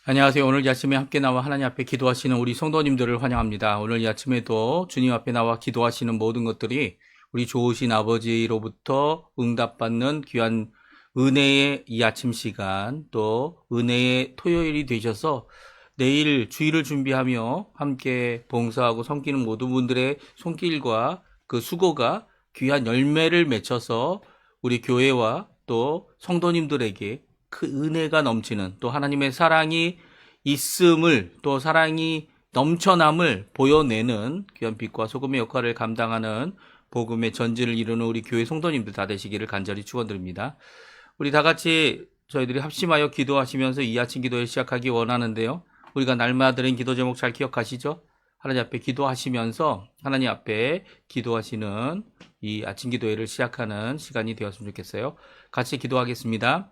안녕하세요. 오늘 이 아침에 함께 나와 하나님 앞에 기도하시는 우리 성도님들을 환영합니다. 오늘 이 아침에도 주님 앞에 나와 기도하시는 모든 것들이 우리 좋으신 아버지로부터 응답받는 귀한 은혜의 이 아침 시간, 또 은혜의 토요일이 되셔서 내일 주일을 준비하며 함께 봉사하고 섬기는 모든 분들의 손길과 그 수고가 귀한 열매를 맺혀서 우리 교회와 또 성도님들에게 그 은혜가 넘치는, 또 하나님의 사랑이 있음을, 또 사랑이 넘쳐남을 보여내는 귀한 빛과 소금의 역할을 감당하는 복음의 전지를 이루는 우리 교회 성도님들 다 되시기를 간절히 축원드립니다. 우리 다 같이 저희들이 합심하여 기도하시면서 이 아침 기도를 시작하기 원하는데요. 우리가 날마다 드린 기도 제목 잘 기억하시죠? 하나님 앞에 기도하시면서 하나님 앞에 기도하시는 이 아침 기도회를 시작하는 시간이 되었으면 좋겠어요. 같이 기도하겠습니다.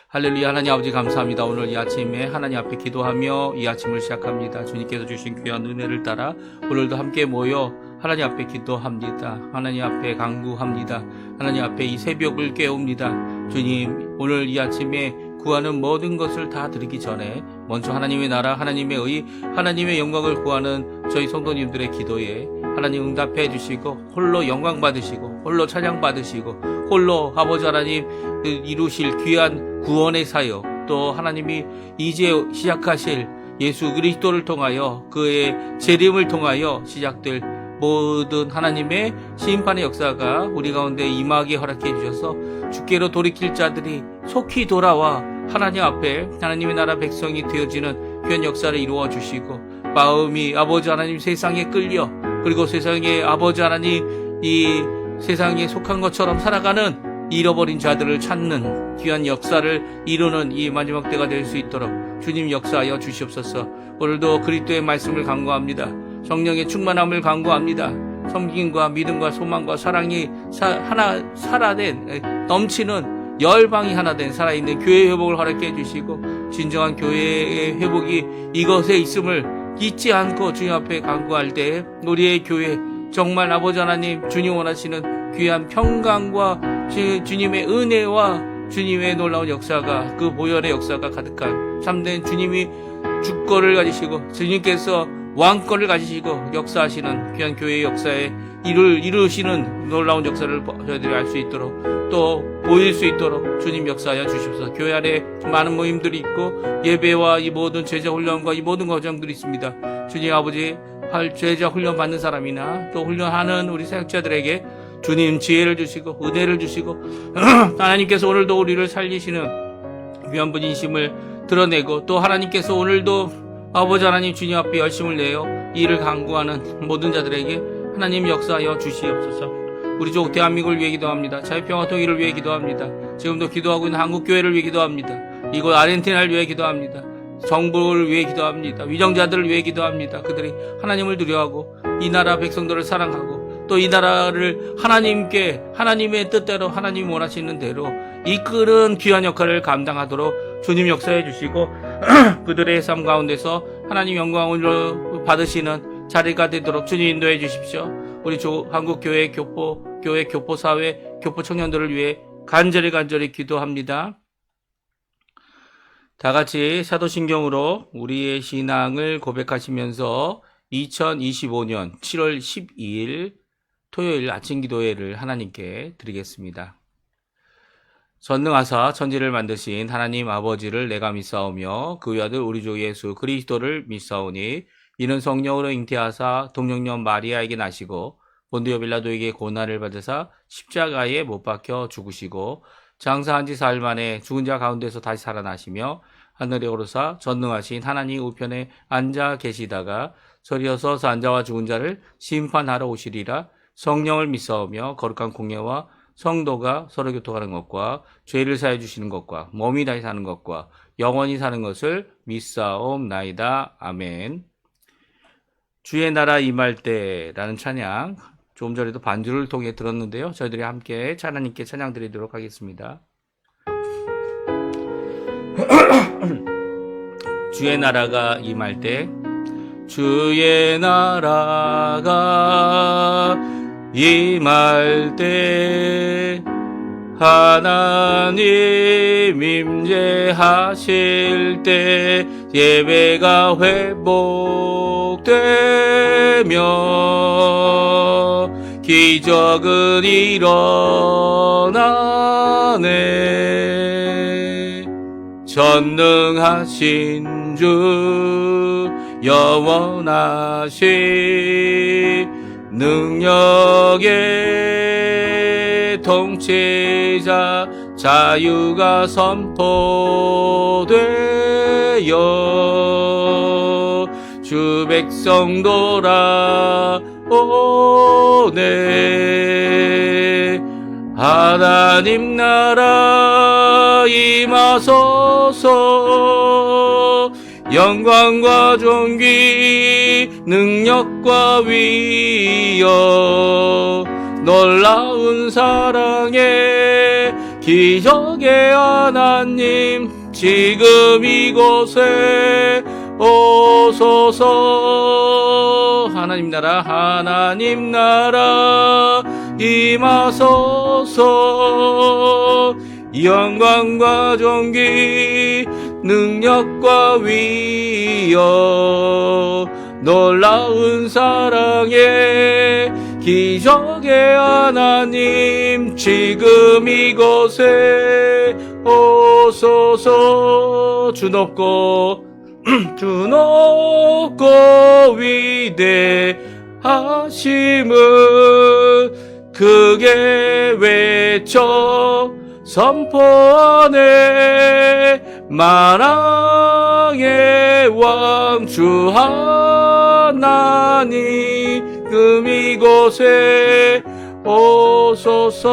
할렐루야. 하나님 아버지 감사합니다. 오늘 이 아침에 하나님 앞에 기도하며 이 아침을 시작합니다. 주님께서 주신 귀한 은혜를 따라 오늘도 함께 모여 하나님 앞에 기도합니다. 하나님 앞에 간구합니다. 하나님 앞에 이 새벽을 깨웁니다. 주님, 오늘 이 아침에 구하는 모든 것을 다 드리기 전에 먼저 하나님의 나라, 하나님의 의, 하나님의 영광을 구하는 저희 성도님들의 기도에 하나님 응답해 주시고 홀로 영광 받으시고 홀로 찬양 받으시고 홀로 아버지 하나님 이루실 귀한 구원의 사역, 또 하나님이 이제 시작하실 예수 그리스도를 통하여 그의 재림을 통하여 시작될 모든 하나님의 심판의 역사가 우리 가운데 임하게 허락해 주셔서 주께로 돌이킬 자들이 속히 돌아와 하나님 앞에 하나님의 나라 백성이 되어지는 귀한 역사를 이루어 주시고, 마음이 아버지 하나님 세상에 끌려, 그리고 세상에 아버지 하나님 이 세상에 속한 것처럼 살아가는 잃어버린 자들을 찾는 귀한 역사를 이루는 이 마지막 때가 될 수 있도록 주님 역사하여 주시옵소서. 오늘도 그리스도의 말씀을 간구합니다. 성령의 충만함을 간구합니다. 섬김과 믿음과 소망과 사랑이 하나 살아낸 넘치는 열방이 하나 된 살아있는 교회 회복을 허락해 주시고, 진정한 교회의 회복이 이것에 있음을 잊지 않고 주님 앞에 간구할 때 우리의 교회 정말 아버지 하나님 주님 원하시는 귀한 평강과 주님의 은혜와 주님의 놀라운 역사가, 그 보혈의 역사가 가득한 참된 주님이 주권을 가지시고 주님께서 왕권을 가지시고 역사하시는 귀한 교회의 역사에 이루시는 놀라운 역사를 저희들이 알 수 있도록, 또 보일 수 있도록 주님 역사하여 주십시오. 교회 안에 많은 모임들이 있고 예배와 이 모든 제자 훈련과 이 모든 과정들이 있습니다. 주님 아버지, 제자 훈련 받는 사람이나 또 훈련하는 우리 사역자들에게 주님 지혜를 주시고 은혜를 주시고 하나님께서 오늘도 우리를 살리시는 귀한 분이심을 드러내고, 또 하나님께서 오늘도 아버지 하나님 주님 앞에 열심을 내어 이를 간구하는 모든 자들에게 하나님 역사하여 주시옵소서. 우리 족 대한민국을 위해 기도합니다. 자유평화 통일을 위해 기도합니다. 지금도 기도하고 있는 한국교회를 위해 기도합니다. 이곳 아르헨티나를 위해 기도합니다. 정부를 위해 기도합니다. 위정자들을 위해 기도합니다. 그들이 하나님을 두려워하고 이 나라 백성들을 사랑하고 또 이 나라를 하나님께, 하나님의 뜻대로 하나님이 원하시는 대로 이끄는 귀한 역할을 감당하도록 주님 역사해 주시고 그들의 삶 가운데서 하나님 영광을 받으시는 자리가 되도록 주님 인도해 주십시오. 우리 한국교회 교회 교포사회 교포 청년들을 위해 간절히 기도합니다. 다 같이 사도신경으로 우리의 신앙을 고백하시면서 2025년 7월 12일 토요일 아침 기도회를 하나님께 드리겠습니다. 전능하사 천지를 만드신 하나님 아버지를 내가 믿사오며 그 아들 우리 주 예수 그리스도를 믿사오니 이는 성령으로 잉태하사 동정녀 마리아에게 나시고 본디오 빌라도에게 고난을 받으사 십자가에 못 박혀 죽으시고 장사한 지 사흘 만에 죽은 자 가운데서 다시 살아나시며 하늘에 오르사 전능하신 하나님 우편에 앉아 계시다가 저리어서 산자와 죽은 자를 심판하러 오시리라. 성령을 믿사오며 거룩한 공예와 성도가 서로 교통하는 것과 죄를 사해 주시는 것과 몸이 다시 사는 것과 영원히 사는 것을 믿사옵나이다. 아멘. 주의 나라 임할 때라는 찬양, 조금 전에도 반주를 통해 들었는데요. 저희들이 함께 하나님께 찬양 드리도록 하겠습니다. 주의 나라가 임할 때, 주의 나라가 임할 때 하나님 임재하실 때 예배가 회복되며 기적은 일어나네. 전능하신 주 영원하신 능력의 통치자 자유가 선포되어 주 백성 돌아오네. 하나님 나라 임하소서. 영광과 존귀 능력과 위엄 놀라운 사랑의 기적의 하나님 지금 이곳에 오소서. 하나님 나라 임하소서. 영광과 존귀 능력과 위엄 놀라운 사랑의 기적의 하나님 지금 이곳에 오소서. 주 높고 주 높고 위대하심을 크게 외쳐 선포하네. 만왕의 왕 주 하나님 금 이곳에 오소서.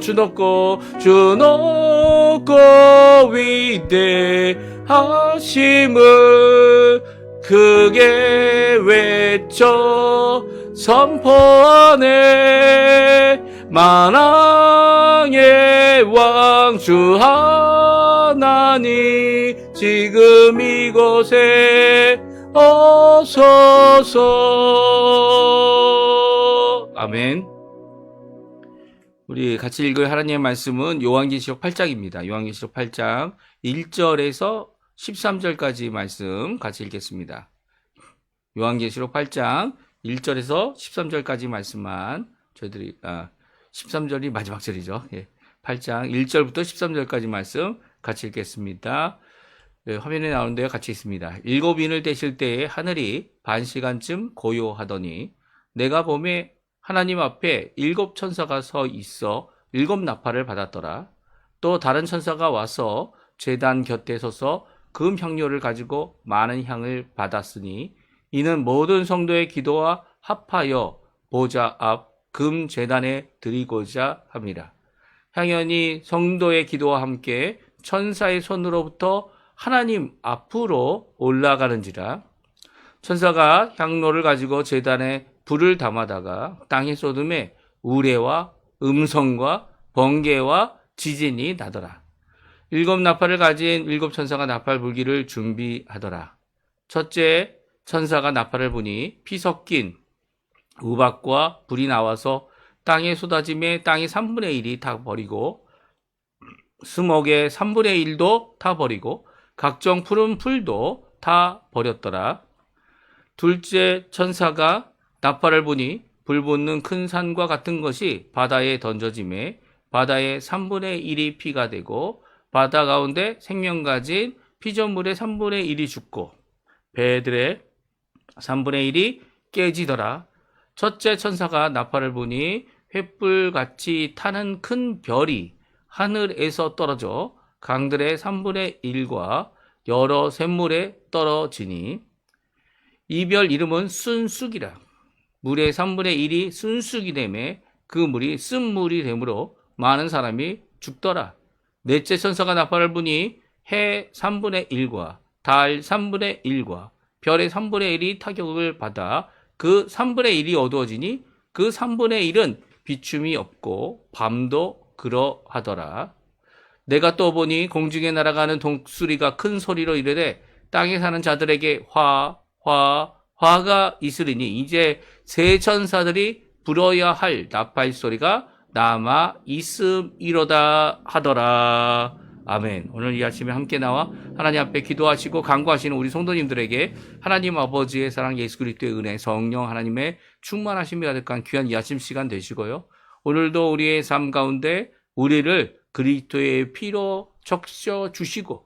주 높고 위대하심을 크게 외쳐 선포하네. 만왕의 왕 주 하나님 지금 이곳에 오소서. 아멘. 우리 같이 읽을 하나님의 말씀은 요한계시록 8장입니다. 요한계시록 8장 1절에서 13절까지 말씀 같이 읽겠습니다. 요한계시록 8장 1절에서 13절까지 말씀만 저희들이 13절이 마지막 절이죠. 8장 1절부터 13절까지 말씀 같이 읽겠습니다. 화면에 나오는데요. 같이 읽습니다. 일곱 인을 떼실 때에 하늘이 반시간쯤 고요하더니 내가 보매 하나님 앞에 일곱 천사가 서 있어 일곱 나팔을 받았더라. 또 다른 천사가 와서 제단 곁에 서서 금 향료를 가지고 많은 향을 받았으니 이는 모든 성도의 기도와 합하여 보좌 앞 금 제단에 드리고자 합니다. 향연이 성도의 기도와 함께 천사의 손으로부터 하나님 앞으로 올라가는지라. 천사가 향로를 가지고 제단에 불을 담아다가 땅에 쏟음에 우레와 음성과 번개와 지진이 나더라. 일곱 나팔을 가진 일곱 천사가 나팔 불기를 준비하더라. 첫째 천사가 나팔을 부니 피 섞인 우박과 불이 나와서 땅에 쏟아짐에 땅의 3분의 1이 다 버리고 수목의 3분의 1도 다 버리고 각종 푸른 풀도 다 버렸더라. 둘째 천사가 나팔을 부니 불 붙는 큰 산과 같은 것이 바다에 던져짐에 바다의 3분의 1이 피가 되고 바다 가운데 생명 가진 피조물의 3분의 1이 죽고 배들의 3분의 1이 깨지더라. 첫째 천사가 나팔을 부니 횃불같이 타는 큰 별이 하늘에서 떨어져 강들의 3분의 1과 여러 샘물에 떨어지니 이 별 이름은 순쑥이라. 물의 3분의 1이 순쑥이 되매 그 물이 쓴물이 되므로 많은 사람이 죽더라. 넷째 천사가 나팔을 부니 해 3분의 1과 달 3분의 1과 별의 3분의 1이 타격을 받아 그 3분의 1이 어두워지니 그 3분의 1은 비춤이 없고 밤도 그러하더라. 내가 또 보니 공중에 날아가는 독수리가 큰 소리로 이르되 땅에 사는 자들에게 화가 있으리니 이제 새 천사들이 불어야 할 나팔 소리가 남아 있음이로다 하더라. 아멘. 오늘 이 아침에 함께 나와 하나님 앞에 기도하시고 간구하시는 우리 성도님들에게 하나님 아버지의 사랑, 예수 그리스도의 은혜, 성령 하나님의 충만하심이 가득한 귀한 이 아침 시간 되시고요. 오늘도 우리의 삶 가운데 우리를 그리스도의 피로 적셔 주시고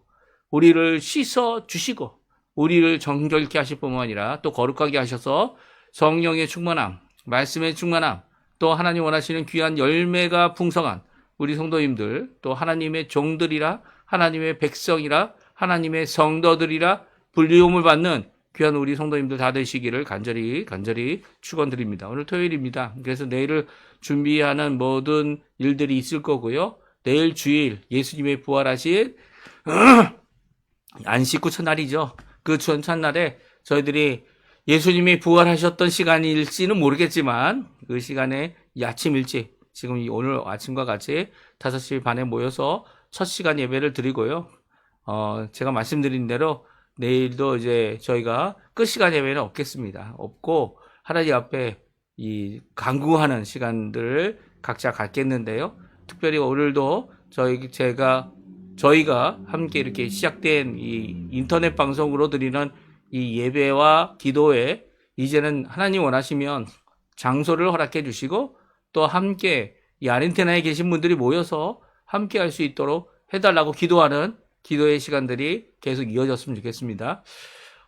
우리를 씻어 주시고 우리를 정결케 하실 뿐만 아니라 또 거룩하게 하셔서 성령의 충만함, 말씀의 충만함, 또 하나님 원하시는 귀한 열매가 풍성한 우리 성도님들, 또 하나님의 종들이라, 하나님의 백성이라, 하나님의 성도들이라 불리움을 받는 귀한 우리 성도님들 다 되시기를 간절히 축원드립니다. 오늘 토요일입니다. 그래서 내일을 준비하는 모든 일들이 있을 거고요. 내일 주일 예수님의 부활하신 안식구 첫날이죠. 그 첫날에 저희들이 예수님이 부활하셨던 시간일지는 모르겠지만 그 시간에 이 아침 일찍 지금 오늘 아침과 같이 5시 반에 모여서 첫 시간 예배를 드리고요. 제가 말씀드린 대로 내일도 이제 저희가 끝 시간 예배는 없고 하나님 앞에 이 간구하는 시간들을 각자 갖겠는데요. 특별히 오늘도 저희가 함께 이렇게 시작된 이 인터넷 방송으로 드리는 이 예배와 기도에 이제는 하나님 원하시면 장소를 허락해 주시고 또 함께 이 아르헨티나에 계신 분들이 모여서 함께 할 수 있도록 해달라고 기도하는 기도의 시간들이 계속 이어졌으면 좋겠습니다.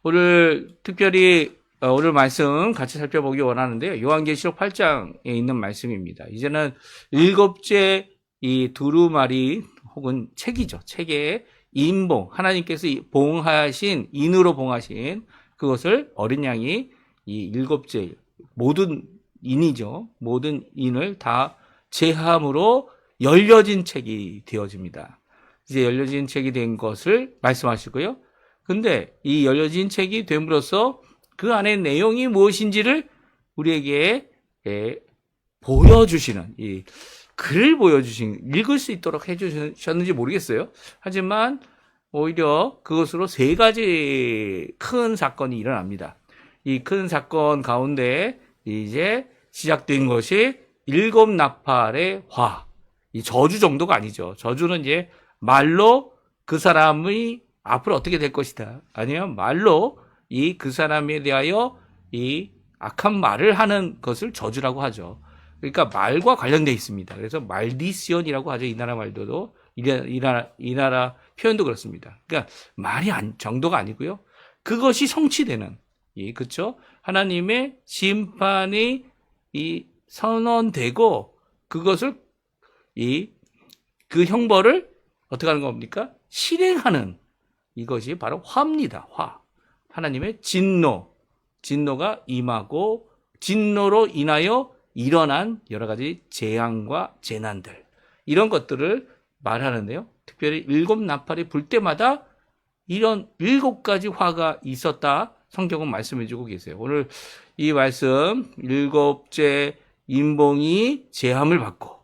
오늘 특별히 오늘 말씀 같이 살펴보기 원하는데요. 요한계시록 8장에 있는 말씀입니다. 이제는 7째 이 두루마리 혹은 책이죠. 책의 인봉, 하나님께서 봉하신, 인으로 봉하신 그것을 어린 양이 이 7째 모든 인이죠. 모든 인을 다 제함으로 열려진 책이 되어집니다. 이제 열려진 책이 된 것을 말씀하시고요. 근데 이 열려진 책이 됨으로써 그 안에 내용이 무엇인지를 우리에게 보여주시는, 이 글을 읽을 수 있도록 해주셨는지 모르겠어요. 하지만 오히려 그것으로 3가지 큰 사건이 일어납니다. 이 큰 사건 가운데 이제 시작된 것이 7 나팔의 화. 이 저주 정도가 아니죠. 저주는 이제 말로 그 사람이 앞으로 어떻게 될 것이다. 아니면 말로 그 사람에 대하여 이 악한 말을 하는 것을 저주라고 하죠. 그러니까 말과 관련되어 있습니다. 그래서 말디시온이라고 하죠. 이 나라 말도 이 나라 표현도 그렇습니다. 그러니까 말이 정도가 아니고요. 그것이 성취되는 그렇죠? 하나님의 심판이 선언되고 그것을 그 형벌을 어떻게 하는 겁니까? 실행하는 이것이 바로 화입니다. 화. 하나님의 진노가 임하고 진노로 인하여 일어난 여러 가지 재앙과 재난들 이런 것들을 말하는데요. 특별히 7 나팔이 불 때마다 이런 7가지 화가 있었다. 성경은 말씀해주고 계세요. 오늘 이 말씀 7째 인봉이 제함을 받고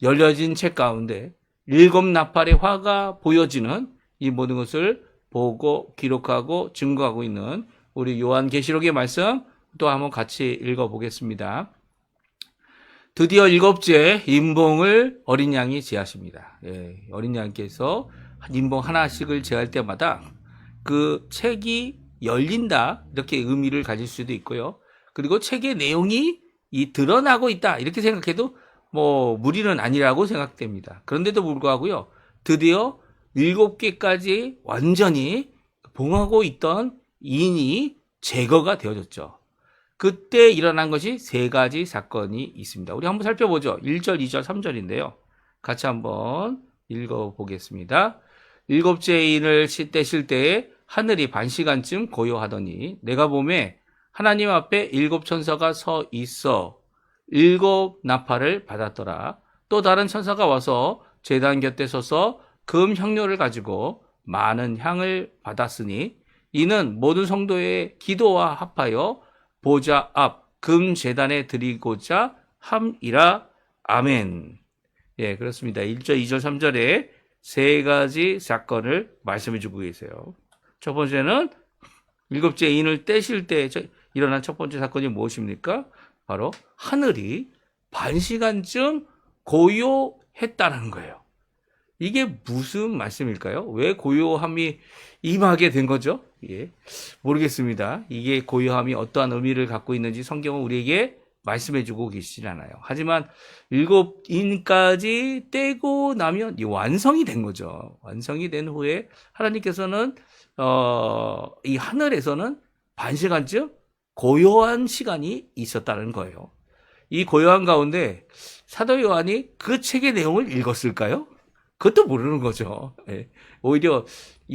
열려진 책 가운데 7 나팔의 화가 보여지는 이 모든 것을 보고 기록하고 증거하고 있는 우리 요한계시록의 말씀 또 한번 같이 읽어보겠습니다. 드디어 7째 인봉을 어린 양이 제하십니다. 어린 양께서 인봉 하나씩을 제할 때마다 그 책이 열린다 이렇게 의미를 가질 수도 있고요. 그리고 책의 내용이 드러나고 있다 이렇게 생각해도 무리는 아니라고 생각됩니다. 그런데도 불구하고요. 드디어 7개까지 완전히 봉하고 있던 인이 제거가 되어졌죠. 그때 일어난 것이 3가지 사건이 있습니다. 우리 한번 살펴보죠. 1절, 2절, 3절인데요. 같이 한번 읽어보겠습니다. 7째 인을 떼실 때에 하늘이 반시간쯤 고요하더니 내가 보매 하나님 앞에 7 천사가 서 있어 7 나팔을 받았더라. 또 다른 천사가 와서 제단 곁에 서서 금 향료를 가지고 많은 향을 받았으니 이는 모든 성도의 기도와 합하여 보좌 앞 금 제단에 드리고자 함이라. 아멘. 그렇습니다. 1절, 2절, 3절에 3가지 사건을 말씀해 주고 계세요. 첫 번째는 7째 인을 떼실 때 일어난 첫 번째 사건이 무엇입니까? 바로 하늘이 반시간쯤 고요했다는 거예요. 이게 무슨 말씀일까요? 왜 고요함이 임하게 된 거죠? 예, 모르겠습니다. 이게 고요함이 어떠한 의미를 갖고 있는지 성경은 우리에게 말씀해주고 계시진 않아요. 하지만 7인까지 떼고 나면 이 완성이 된 거죠. 완성이 된 후에 하나님께서는 이 하늘에서는 반시간쯤 고요한 시간이 있었다는 거예요. 이 고요한 가운데 사도 요한이 그 책의 내용을 읽었을까요? 그것도 모르는 거죠. 예. 오히려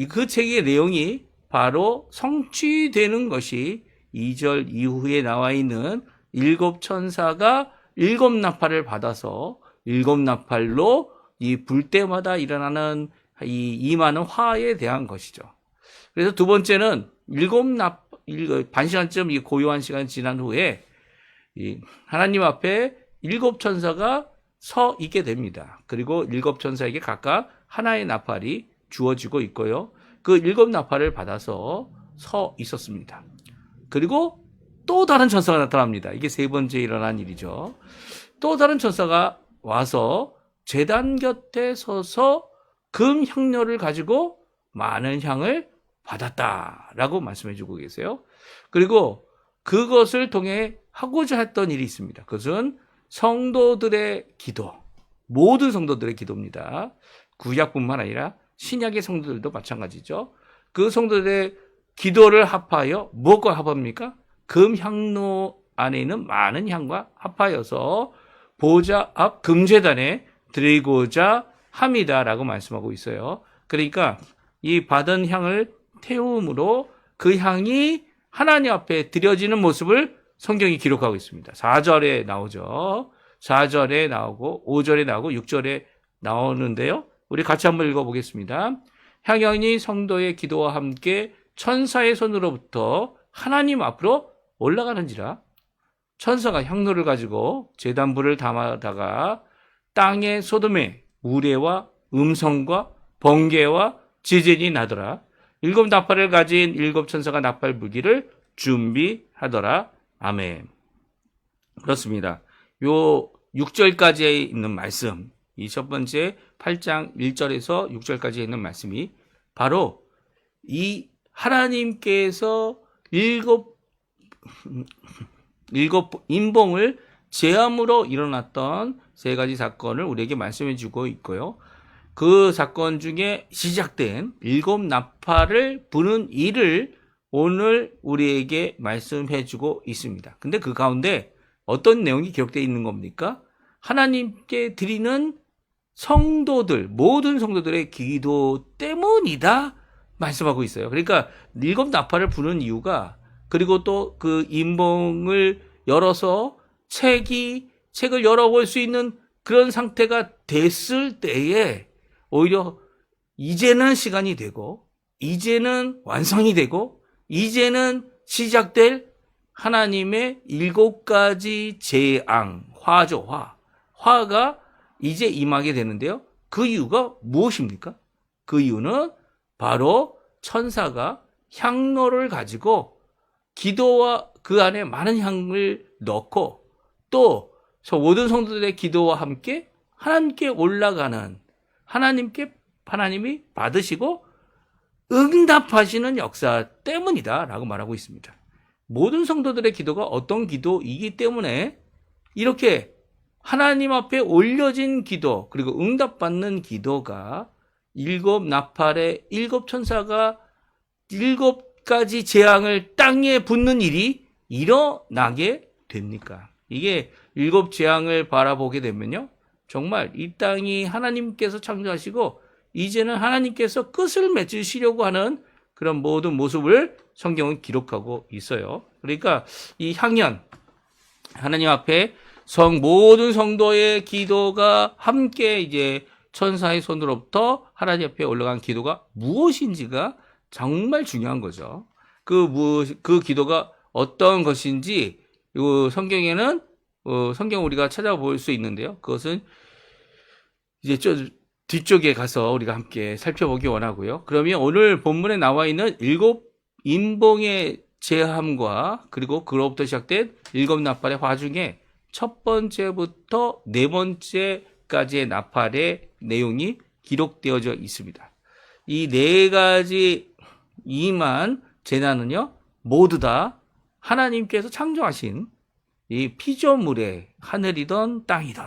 그 책의 내용이 바로 성취되는 것이 2절 이후에 나와 있는 7천사가 7나팔을 받아서 7나팔로 이 불 때마다 일어나는 임하는 화에 대한 것이죠. 그래서 두 번째는 반시간쯤 이 고요한 시간이 지난 후에 하나님 앞에 7천사가 서 있게 됩니다. 그리고 7천사에게 각각 하나의 나팔이 주어지고 있고요. 그 7나팔을 받아서 서 있었습니다. 그리고 또 다른 천사가 나타납니다. 이게 세 번째 일어난 일이죠. 또 다른 천사가 와서 제단 곁에 서서 금 향료를 가지고 많은 향을 받았다라고 말씀해주고 계세요. 그리고 그것을 통해 하고자 했던 일이 있습니다. 그것은 성도들의 기도, 모든 성도들의 기도입니다. 구약뿐만 아니라 신약의 성도들도 마찬가지죠. 그 성도들의 기도를 합하여 무엇과 합합니까? 금향로 안에 있는 많은 향과 합하여서 보좌 앞 금제단에 드리고자 합니다라고 말씀하고 있어요. 그러니까 이 받은 향을 태움으로 그 향이 하나님 앞에 드려지는 모습을 성경이 기록하고 있습니다. 4절에 나오죠. 4절에 나오고 5절에 나오고 6절에 나오는데요. 우리 같이 한번 읽어보겠습니다. 향연이 성도의 기도와 함께 천사의 손으로부터 하나님 앞으로 올라가는지라. 천사가 향로를 가지고 제단불을 담아다가 땅의 소돔에 우레와 음성과 번개와 지진이 나더라. 7나팔을 가진 7천사가 나팔 불기를 준비하더라. 아멘. 그렇습니다. 요 6절까지에 있는 말씀, 이 첫 번째 8장 1절에서 6절까지 있는 말씀이 바로 이 하나님께서 일곱 인봉을 제함으로 일어났던 세 가지 사건을 우리에게 말씀해 주고 있고요. 그 사건 중에 시작된 7나팔을 부는 일을 오늘 우리에게 말씀해 주고 있습니다. 근데 그 가운데 어떤 내용이 기록되어 있는 겁니까? 하나님께 드리는 성도들, 모든 성도들의 기도 때문이다 말씀하고 있어요. 그러니까 7나팔을 부는 이유가, 그리고 또 그 인봉을 열어서 책을 열어볼 수 있는 그런 상태가 됐을 때에 오히려 이제는 시간이 되고, 이제는 완성이 되고, 이제는 시작될 하나님의 7가지 재앙, 화죠, 화가 이제 임하게 되는데요. 그 이유가 무엇입니까? 그 이유는 바로 천사가 향로를 가지고 기도와 그 안에 많은 향을 넣고 또 모든 성도들의 기도와 함께 하나님께 올라가는, 하나님이 받으시고 응답하시는 역사 때문이다 라고 말하고 있습니다. 모든 성도들의 기도가 어떤 기도이기 때문에 이렇게 하나님 앞에 올려진 기도, 그리고 응답받는 기도가 7나팔의 7천사가 7가지 재앙을 땅에 붓는 일이 일어나게 됩니까? 이게 7재앙을 바라보게 되면요, 정말 이 땅이 하나님께서 창조하시고 이제는 하나님께서 끝을 맺으시려고 하는 그런 모든 모습을 성경은 기록하고 있어요. 그러니까 이 향연, 하나님 앞에 모든 성도의 기도가 함께 이제 천사의 손으로부터 하나님 앞에 올라간 기도가 무엇인지가 정말 중요한 거죠. 그 기도가 어떤 것인지 성경에는 성경 우리가 찾아볼 수 있는데요. 그것은 이제 뒤쪽에 가서 우리가 함께 살펴보기 원하고요. 그러면 오늘 본문에 나와 있는 7인봉의 제함과 그리고 그로부터 시작된 7나팔의 화 중에 첫 번째부터 네 번째 가지의 나팔의 내용이 기록되어져 있습니다. 이 4가지 임한 재난은요, 모두 다 하나님께서 창조하신 이 피조물의 하늘이든 땅이든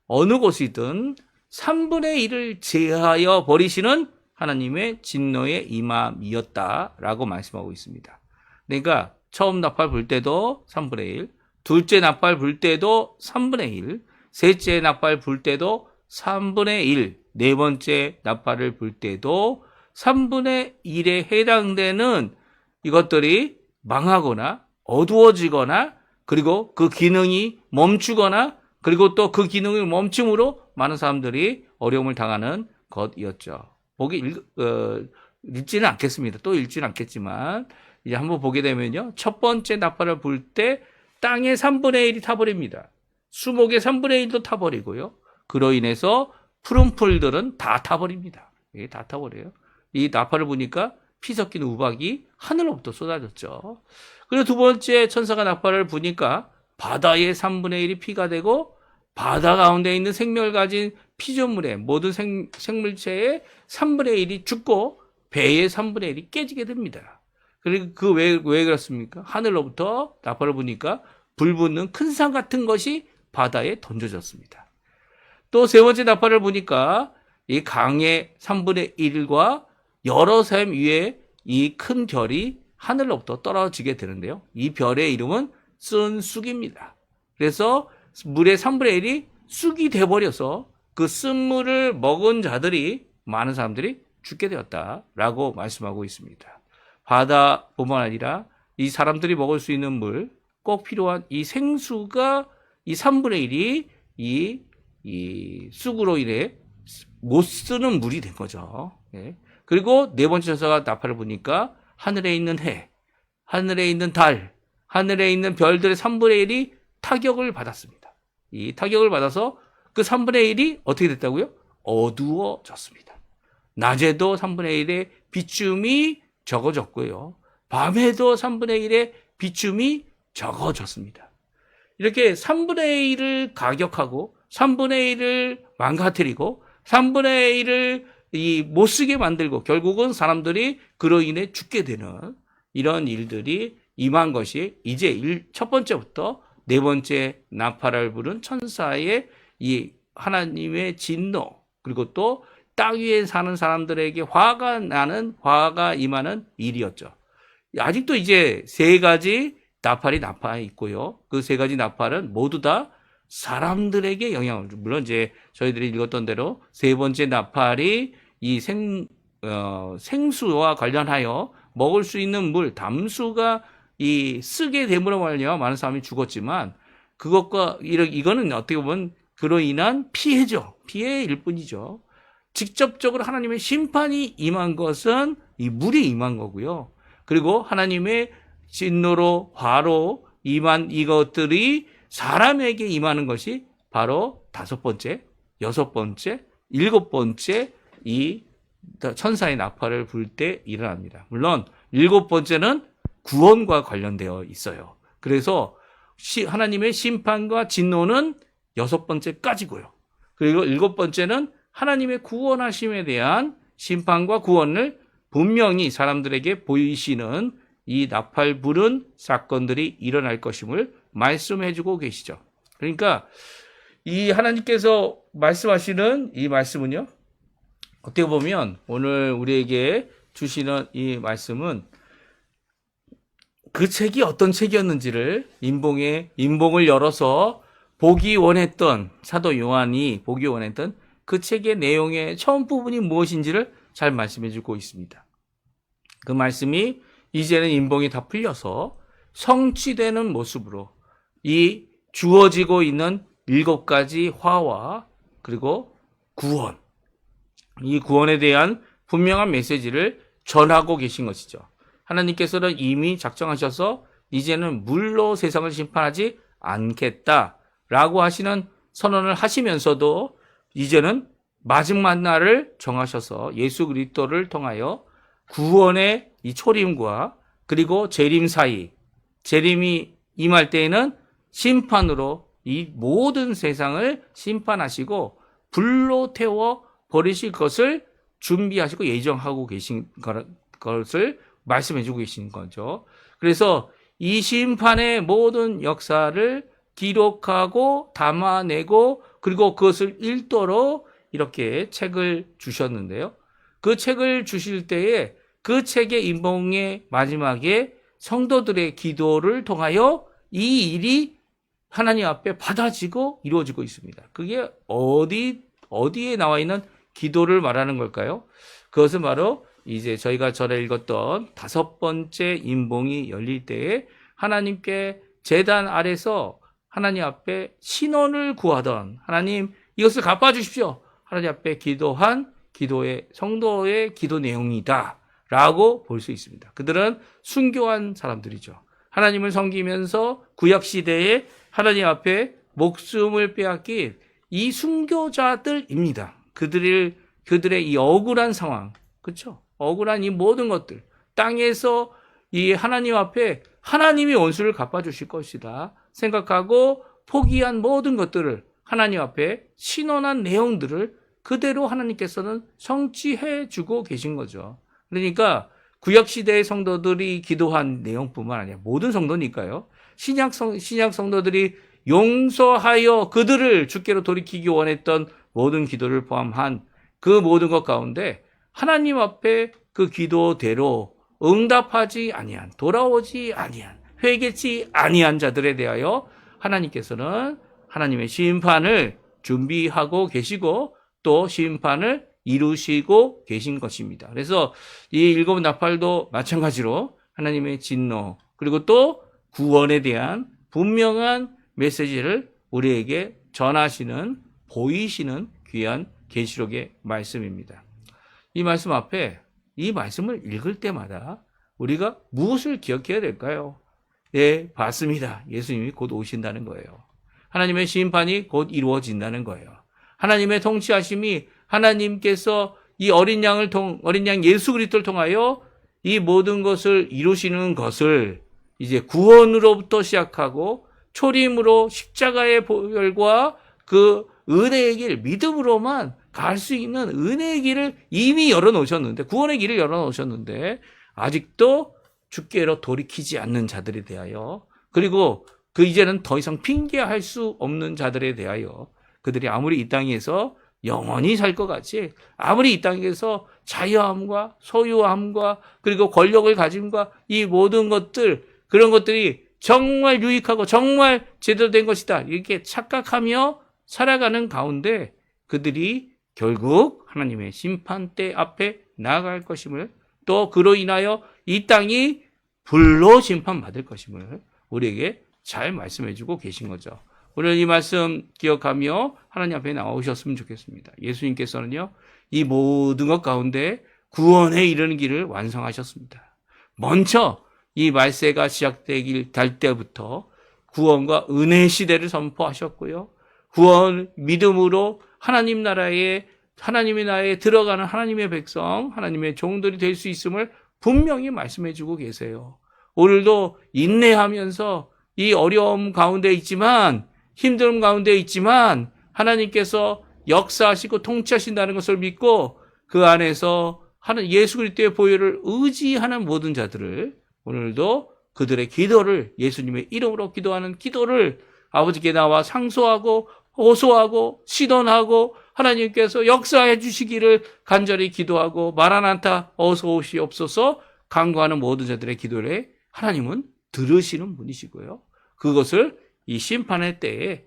어느 곳이든 3분의 1을 제하여 버리시는 하나님의 진노의 임함이었다라고 말씀하고 있습니다. 그러니까 처음 나팔 불 때도 3분의 1, 둘째 나팔 불 때도 3분의 1, 셋째 나팔 불 때도 3분의 1, 네 번째 나팔을 불 때도 3분의 1에 해당되는 이것들이 망하거나 어두워지거나 그리고 그 기능이 멈추거나 그리고 또 그 기능이 멈춤으로 많은 사람들이 어려움을 당하는 것이었죠. 읽지는 않겠습니다. 또 읽지는 않겠지만 이제 한번 보게 되면요. 첫 번째 나팔을 불 때 땅의 3분의 1이 타버립니다. 수목의 3분의 1도 타버리고요. 그로 인해서 푸른 풀들은 다 타버립니다. 예, 다 타버려요. 이 나팔을 보니까 피 섞인 우박이 하늘로부터 쏟아졌죠. 그리고 두 번째 천사가 나팔을 부니까 바다의 3분의 1이 피가 되고 바다 가운데 있는 생명을 가진 피조물의 모든 생물체의 3분의 1이 죽고 배의 3분의 1이 깨지게 됩니다. 그리고 왜 그렇습니까? 하늘로부터 나팔을 부니까 불 붙는 큰 산 같은 것이 바다에 던져졌습니다. 또 세 번째 나팔을 부니까 이 강의 3분의 1과 여러 샘 위에 이 큰 별이 하늘로부터 떨어지게 되는데요. 이 별의 이름은 쓴쑥입니다. 그래서 물의 3분의 1이 쑥이 돼버려서 그 쓴물을 먹은 자들이 많은 사람들이 죽게 되었다라고 말씀하고 있습니다. 바다뿐만 아니라 이 사람들이 먹을 수 있는 물, 꼭 필요한 이 생수가 이 3분의 1이 이 쑥으로 인해 못 쓰는 물이 된 거죠. 예. 그리고 네 번째 천사가 나팔을 부니까 하늘에 있는 해, 하늘에 있는 달, 하늘에 있는 별들의 3분의 1이 타격을 받았습니다. 이 타격을 받아서 그 3분의 1이 어떻게 됐다고요? 어두워졌습니다. 낮에도 3분의 1의 비춤이 적어졌고요. 밤에도 3분의 1의 비춤이 적어졌습니다. 이렇게 3분의 1을 가격하고 3분의 1을 망가뜨리고 3분의 1을 못 쓰게 만들고 결국은 사람들이 그로 인해 죽게 되는 이런 일들이 임한 것이 이제 첫 번째부터 네 번째 나팔을 부른 천사의 이 하나님의 진노 그리고 또 땅 위에 사는 사람들에게 화가 임하는 일이었죠. 아직도 이제 세 가지 나팔이 나팔 있고요. 그 세 가지 나팔은 모두 다 사람들에게 영향을 줍니다. 물론 이제 저희들이 읽었던 대로 세 번째 나팔이 이 생수와 관련하여 먹을 수 있는 물, 담수가 이 쓰게 됨으로 말미암아 많은 사람이 죽었지만 그것과 이거는 어떻게 보면 그로 인한 피해죠. 피해일 뿐이죠. 직접적으로 하나님의 심판이 임한 것은 이 물이 임한 거고요. 그리고 하나님의 진노로 화로 임한 이것들이 사람에게 임하는 것이 바로 다섯 번째, 여섯 번째, 일곱 번째 이 천사의 나팔을 불 때 일어납니다. 물론 일곱 번째는 구원과 관련되어 있어요. 그래서 하나님의 심판과 진노는 여섯 번째까지고요. 그리고 일곱 번째는 하나님의 구원하심에 대한 심판과 구원을 분명히 사람들에게 보이시는 이 나팔 부른 사건들이 일어날 것임을 말씀해주고 계시죠. 그러니까 이 하나님께서 말씀하시는 이 말씀은요, 어떻게 보면 오늘 우리에게 주시는 이 말씀은 그 책이 어떤 책이었는지를 인봉을 열어서 보기 원했던 사도 요한이 보기 원했던 그 책의 내용의 처음 부분이 무엇인지를 잘 말씀해주고 있습니다. 그 말씀이 이제는 인봉이 다 풀려서 성취되는 모습으로 이 주어지고 있는 7가지 화와 그리고 구원, 이 구원에 대한 분명한 메시지를 전하고 계신 것이죠. 하나님께서는 이미 작정하셔서 이제는 물로 세상을 심판하지 않겠다라고 하시는 선언을 하시면서도 이제는 마지막 날을 정하셔서 예수 그리스도를 통하여 구원의 이 초림과 그리고 재림 사이, 재림이 임할 때에는 심판으로 이 모든 세상을 심판하시고 불로 태워 버리실 것을 준비하시고 예정하고 계신 것을 말씀해 주고 계신 거죠. 그래서 이 심판의 모든 역사를 기록하고 담아내고 그리고 그것을 읽도록 이렇게 책을 주셨는데요. 그 책을 주실 때에 그 책의 인봉의 마지막에 성도들의 기도를 통하여 이 일이 하나님 앞에 받아지고 이루어지고 있습니다. 그게 어디에 나와 있는 기도를 말하는 걸까요? 그것은 바로 이제 저희가 전에 읽었던 5번째 인봉이 열릴 때에 하나님께 제단 아래서 하나님 앞에 신원을 구하던 하나님 이것을 갚아주십시오. 하나님 앞에 기도한 기도의 성도의 기도 내용이다 라고 볼 수 있습니다. 그들은 순교한 사람들이죠. 하나님을 섬기면서 구약시대에 하나님 앞에 목숨을 빼앗긴 이 순교자들입니다. 그들의 이 억울한 상황, 그렇죠? 억울한 이 모든 것들, 땅에서 이 하나님 앞에 하나님이 원수를 갚아주실 것이다 생각하고 포기한 모든 것들을 하나님 앞에 신원한 내용들을 그대로 하나님께서는 성취해 주고 계신 거죠. 그러니까 구약시대의 성도들이 기도한 내용뿐만 아니라 모든 성도니까요. 신약 성도들이 용서하여 그들을 주께로 돌이키기 원했던 모든 기도를 포함한 그 모든 것 가운데 하나님 앞에 그 기도대로 응답하지 아니한, 돌아오지 아니한, 회개치 아니한 자들에 대하여 하나님께서는 하나님의 심판을 준비하고 계시고 또 심판을 이루시고 계신 것입니다. 그래서 이 일곱 나팔도 마찬가지로 하나님의 진노 그리고 또 구원에 대한 분명한 메시지를 우리에게 전하시는 보이시는 귀한 계시록의 말씀입니다. 이 말씀 앞에 이 말씀을 읽을 때마다 우리가 무엇을 기억해야 될까요? 네, 맞습니다. 예수님이 곧 오신다는 거예요. 하나님의 심판이 곧 이루어진다는 거예요. 하나님의 통치하심이 하나님께서 이 어린 양 예수 그리스도를 통하여 이 모든 것을 이루시는 것을 이제 구원으로부터 시작하고 초림으로 십자가의 보혈과 그 은혜의 길, 믿음으로만 갈 수 있는 은혜의 길을 이미 열어놓으셨는데, 구원의 길을 열어놓으셨는데 아직도 주께로 돌이키지 않는 자들에 대하여, 그리고 그 이제는 더 이상 핑계할 수 없는 자들에 대하여 그들이 아무리 이 땅에서 영원히 살 것 같이, 아무리 이 땅에서 자유함과 소유함과 그리고 권력을 가짐과 이 모든 것들, 그런 것들이 정말 유익하고 정말 제대로 된 것이다 이렇게 착각하며 살아가는 가운데 그들이 결국 하나님의 심판대 앞에 나아갈 것임을, 또 그로 인하여 이 땅이 불로 심판받을 것임을 우리에게 잘 말씀해 주고 계신 거죠. 오늘 이 말씀 기억하며 하나님 앞에 나오셨으면 좋겠습니다. 예수님께서는요, 이 모든 것 가운데 구원에 이르는 길을 완성하셨습니다. 먼저 이 말세가 시작되길 달 때부터 구원과 은혜 시대를 선포하셨고요. 구원, 믿음으로 하나님의 나라에 들어가는 하나님의 백성, 하나님의 종들이 될 수 있음을 분명히 말씀해 주고 계세요. 오늘도 인내하면서 이 어려움 가운데 있지만, 힘듦 가운데 있지만 하나님께서 역사하시고 통치하신다는 것을 믿고 그 안에서 예수 그리스도의 보혈을 의지하는 모든 자들을 오늘도 그들의 기도를, 예수님의 이름으로 기도하는 기도를 아버지께 나와 상소하고 호소하고 시don하고 하나님께서 역사해 주시기를 간절히 기도하고 마라나타 어서 오시옵소서 간구하는 모든 자들의 기도를 하나님은 들으시는 분이시고요. 그것을 이 심판의 때에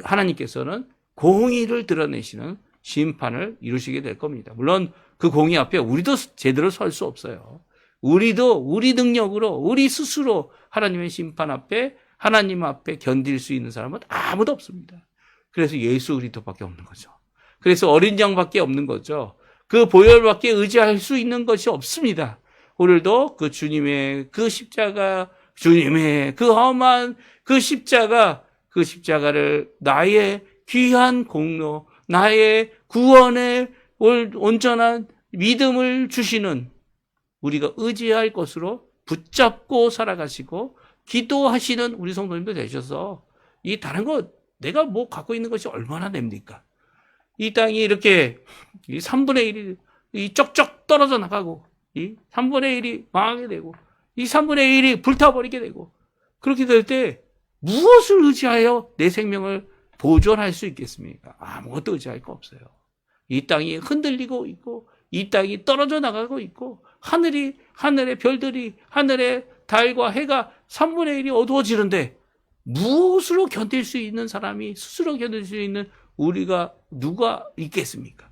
하나님께서는 공의를 드러내시는 심판을 이루시게 될 겁니다. 물론 그 공의 앞에 우리도 제대로 설 수 없어요. 우리도 우리 능력으로 우리 스스로 하나님의 심판 앞에, 하나님 앞에 견딜 수 있는 사람은 아무도 없습니다. 그래서 예수 그리스도밖에 없는 거죠. 그래서 어린 양밖에 없는 거죠. 그 보혈밖에 의지할 수 있는 것이 없습니다. 오늘도 그 주님의 그 십자가, 주님의 그 험한 그 십자가를 나의 귀한 공로, 나의 구원의 온전한 믿음을 주시는, 우리가 의지할 것으로 붙잡고 살아가시고 기도하시는 우리 성도님들 되셔서 이 다른 거 내가 뭐 갖고 있는 것이 얼마나 됩니까? 이 땅이 이렇게 이 3분의 1이 이 쩍쩍 떨어져 나가고 이 3분의 1이 망하게 되고 이 3분의 1이 불타버리게 되고 그렇게 될 때 무엇을 의지하여 내 생명을 보존할 수 있겠습니까? 아무것도 의지할 거 없어요. 이 땅이 흔들리고 있고 이 땅이 떨어져 나가고 있고 하늘의 별들이 하늘의 달과 해가 3분의 1이 어두워지는데 무엇으로 견딜 수 있는 사람이 스스로 견딜 수 있는 우리가 누가 있겠습니까?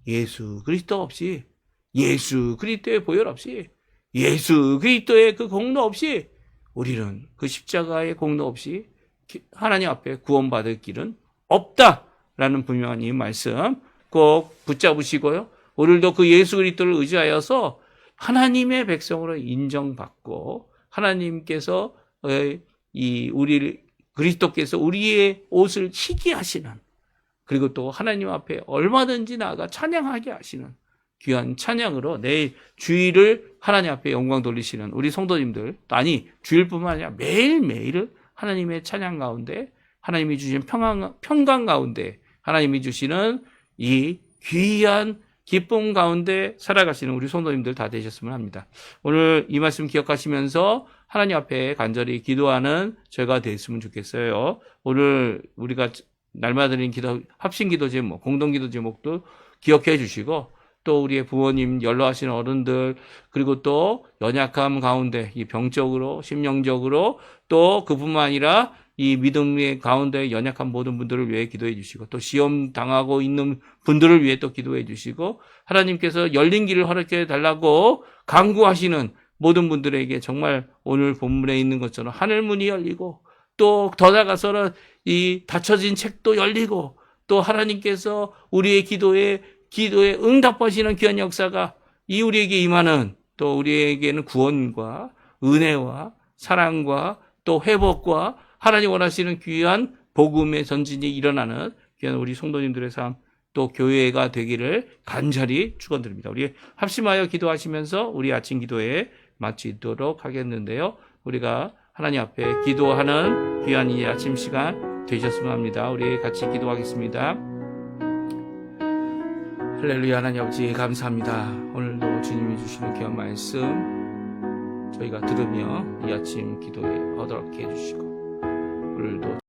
예수 그리스도 없이 예수 그리스도의 보혈 없이 예수 그리스도의 그 공로 없이 우리는 그 십자가의 공로 없이 하나님 앞에 구원받을 길은 없다라는 분명한 이 말씀 꼭 붙잡으시고요. 오늘도 그 예수 그리스도를 의지하여서 하나님의 백성으로 인정받고 하나님께서 그리스도께서 우리의 옷을 희게 하시는 그리고 또 하나님 앞에 얼마든지 나아가 찬양하게 하시는 귀한 찬양으로 내 주일을 하나님 앞에 영광 돌리시는 우리 성도님들 아니 주일뿐만 아니라 매일매일을 하나님의 찬양 가운데 하나님이 주신 평강 가운데 하나님이 주시는 이 귀한 기쁨 가운데 살아가시는 우리 성도님들 다 되셨으면 합니다. 오늘 이 말씀 기억하시면서 하나님 앞에 간절히 기도하는 저희가 됐으면 좋겠어요. 오늘 우리가 날마다 드리는 기도, 합심기도 제목, 공동기도 제목도 기억해 주시고 또 우리의 부모님, 연로하시는 어른들 그리고 또 연약함 가운데 이 병적으로 심령적으로 또 그뿐만 아니라 이 믿음의 가운데 연약한 모든 분들을 위해 기도해 주시고 또 시험 당하고 있는 분들을 위해 또 기도해 주시고 하나님께서 열린 길을 허락해 달라고 간구하시는 모든 분들에게 정말 오늘 본문에 있는 것처럼 하늘문이 열리고 또 더 나아가서는 이 닫혀진 책도 열리고 또 하나님께서 우리의 기도에 응답하시는 귀한 역사가 이 우리에게 임하는 또 우리에게는 구원과 은혜와 사랑과 또 회복과 하나님 원하시는 귀한 복음의 전진이 일어나는 귀한 우리 성도님들의 삶 또 교회가 되기를 간절히 축원드립니다. 우리 합심하여 기도하시면서 우리 아침 기도에 마치도록 하겠는데요. 우리가 하나님 앞에 기도하는 귀한 이 아침 시간 되셨으면 합니다. 우리 같이 기도하겠습니다. 할렐루야. 하나님 아버지 감사합니다. 오늘도 주님이 주시는 귀한 말씀 저희가 들으며 이 아침 기도에 얻어게 해주시고 오늘도